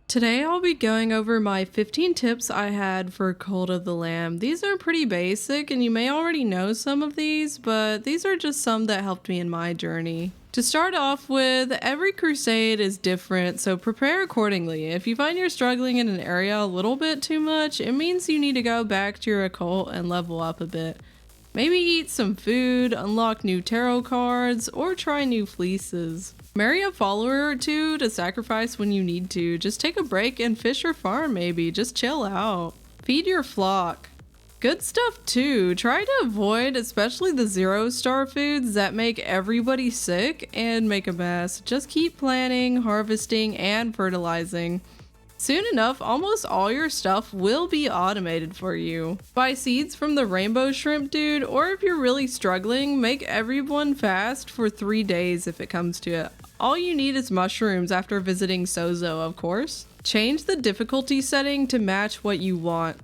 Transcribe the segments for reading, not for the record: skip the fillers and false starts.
Today I'll be going over my 15 tips I had for Cult of the Lamb. These are pretty basic and you may already know some of these, but these are just some that helped me in my journey. To start off with, every crusade is different, so prepare accordingly. If you find you're struggling in an area a little bit too much, it means you need to go back to your occult and level up a bit. Maybe eat some food, unlock new tarot cards, or try new fleeces. Marry a follower or two to sacrifice when you need to. Just take a break and fish or farm maybe. Just chill out. Feed your flock. Good stuff too. Try to avoid especially the 0-star foods that make everybody sick and make a mess. Just keep planting, harvesting, and fertilizing. Soon enough, almost all your stuff will be automated for you. Buy seeds from the rainbow shrimp dude, or if you're really struggling, make everyone fast for 3 days if it comes to it. All you need is mushrooms after visiting Sozo, of course. Change the difficulty setting to match what you want.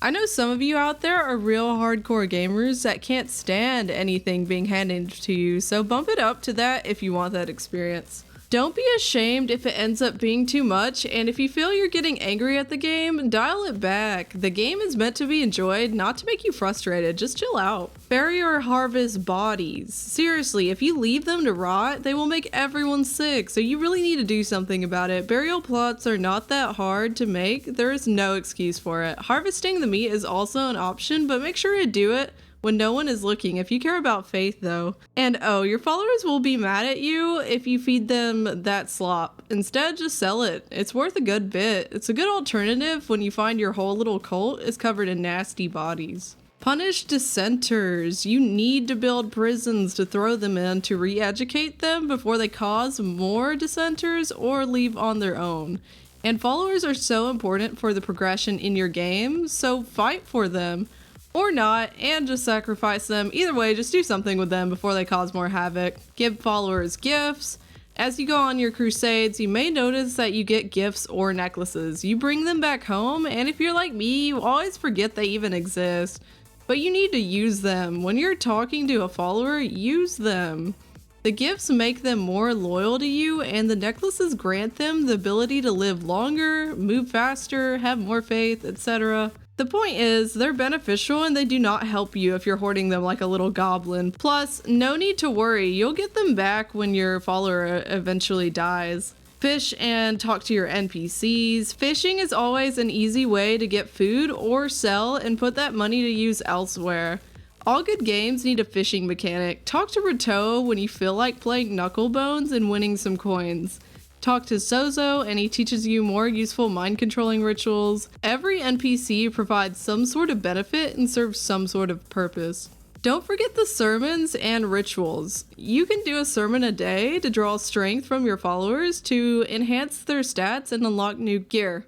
I know some of you out there are real hardcore gamers that can't stand anything being handed to you, so bump it up to that if you want that experience. Don't be ashamed if it ends up being too much, and if you feel you're getting angry at the game, dial it back. The game is meant to be enjoyed, not to make you frustrated. Just chill out. Bury or harvest bodies. Seriously, if you leave them to rot, they will make everyone sick, so you really need to do something about it. Burial plots are not that hard to make. There is no excuse for it. Harvesting the meat is also an option, but make sure to do it when no one is looking if you care about faith though. And oh, your followers will be mad at you if you feed them that slop. Instead, just sell it. It's worth a good bit. It's a good alternative when you find your whole little cult is covered in nasty bodies. Punish dissenters. You need to build prisons to throw them in to re-educate them before they cause more dissenters or leave on their own. And followers are so important for the progression in your game, so fight for them. Or not, and just sacrifice them. Either way, just do something with them before they cause more havoc. Give followers gifts. As you go on your crusades, you may notice that you get gifts or necklaces. You bring them back home, and if you're like me, you always forget they even exist. But you need to use them. When you're talking to a follower, use them. The gifts make them more loyal to you, and the necklaces grant them the ability to live longer, move faster, have more faith, etc. The point is, they're beneficial and they do not help you if you're hoarding them like a little goblin. Plus, no need to worry, you'll get them back when your follower eventually dies. Fish and talk to your NPCs. Fishing is always an easy way to get food or sell and put that money to use elsewhere. All good games need a fishing mechanic. Talk to Rateau when you feel like playing Knucklebones and winning some coins. Talk to Sozo and he teaches you more useful mind controlling rituals. Every NPC provides some sort of benefit and serves some sort of purpose. Don't forget the sermons and rituals. You can do a sermon a day to draw strength from your followers to enhance their stats and unlock new gear.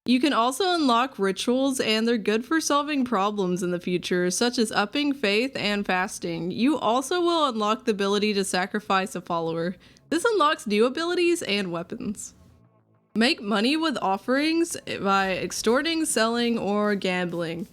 You can also unlock rituals and they're good for solving problems in the future, such as upping faith and fasting. You also will unlock the ability to sacrifice a follower. This unlocks new abilities and weapons. Make money with offerings by extorting, selling, or gambling.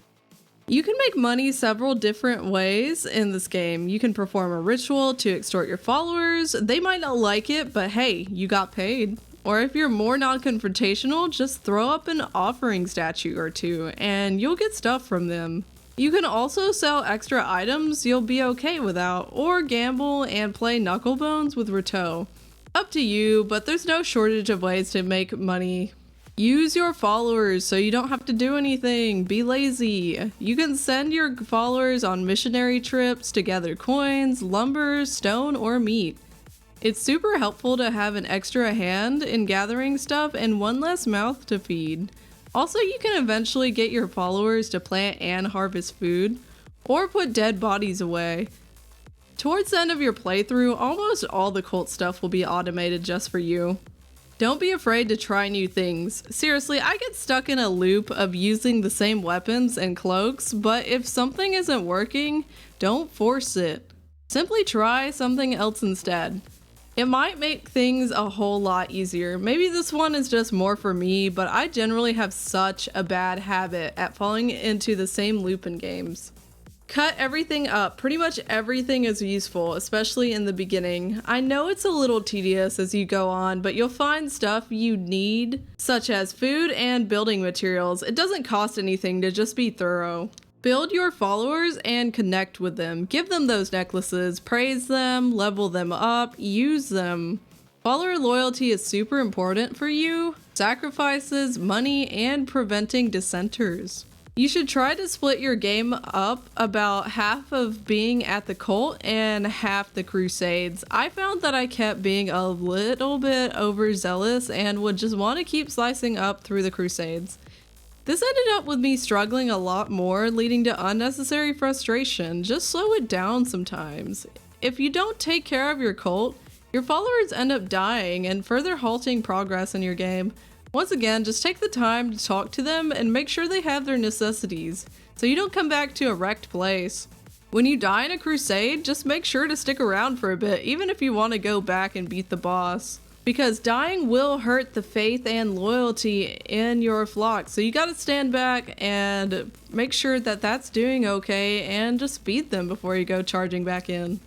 You can make money several different ways in this game. You can perform a ritual to extort your followers. They might not like it, but hey, you got paid. Or if you're more non-confrontational, just throw up an offering statue or two and you'll get stuff from them. You can also sell extra items you'll be okay without, or gamble and play Knucklebones with Rateau. Up to you, but there's no shortage of ways to make money. Use your followers so you don't have to do anything. Be lazy. You can send your followers on missionary trips to gather coins, lumber, stone, or meat. It's super helpful to have an extra hand in gathering stuff and one less mouth to feed. Also, you can eventually get your followers to plant and harvest food, or put dead bodies away. Towards the end of your playthrough, almost all the cult stuff will be automated just for you. Don't be afraid to try new things. Seriously, I get stuck in a loop of using the same weapons and cloaks, but if something isn't working, don't force it. Simply try something else instead. It might make things a whole lot easier. Maybe this one is just more for me, but I generally have such a bad habit at falling into the same loop in games. Cut everything up. Pretty much everything is useful, especially in the beginning. I know it's a little tedious as you go on, but you'll find stuff you need, such as food and building materials. It doesn't cost anything to just be thorough. Build your followers and connect with them. Give them those necklaces, praise them, level them up, use them. Follower loyalty is super important for you. Sacrifices, money, and preventing dissenters. You should try to split your game up about half of being at the cult and half the crusades. I found that I kept being a little bit overzealous and would just want to keep slicing up through the crusades. This ended up with me struggling a lot more, leading to unnecessary frustration. Just slow it down sometimes. If you don't take care of your cult, your followers end up dying and further halting progress in your game. Once again, just take the time to talk to them and make sure they have their necessities, so you don't come back to a wrecked place. When you die in a crusade, just make sure to stick around for a bit, even if you want to go back and beat the boss. Because dying will hurt the faith and loyalty in your flock, so you gotta stand back and make sure that that's doing okay and just beat them before you go charging back in.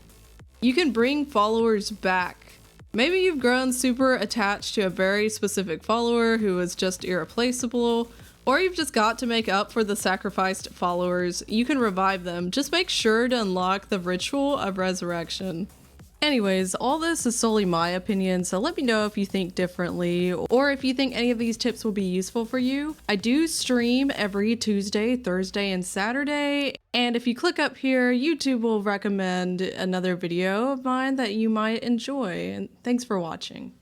You can bring followers back. Maybe you've grown super attached to a very specific follower who is just irreplaceable, or you've just got to make up for the sacrificed followers. You can revive them. Just make sure to unlock the ritual of resurrection. Anyways, all this is solely my opinion, so let me know if you think differently or if you think any of these tips will be useful for you. I do stream every Tuesday, Thursday, and Saturday, and if you click up here, YouTube will recommend another video of mine that you might enjoy, and thanks for watching.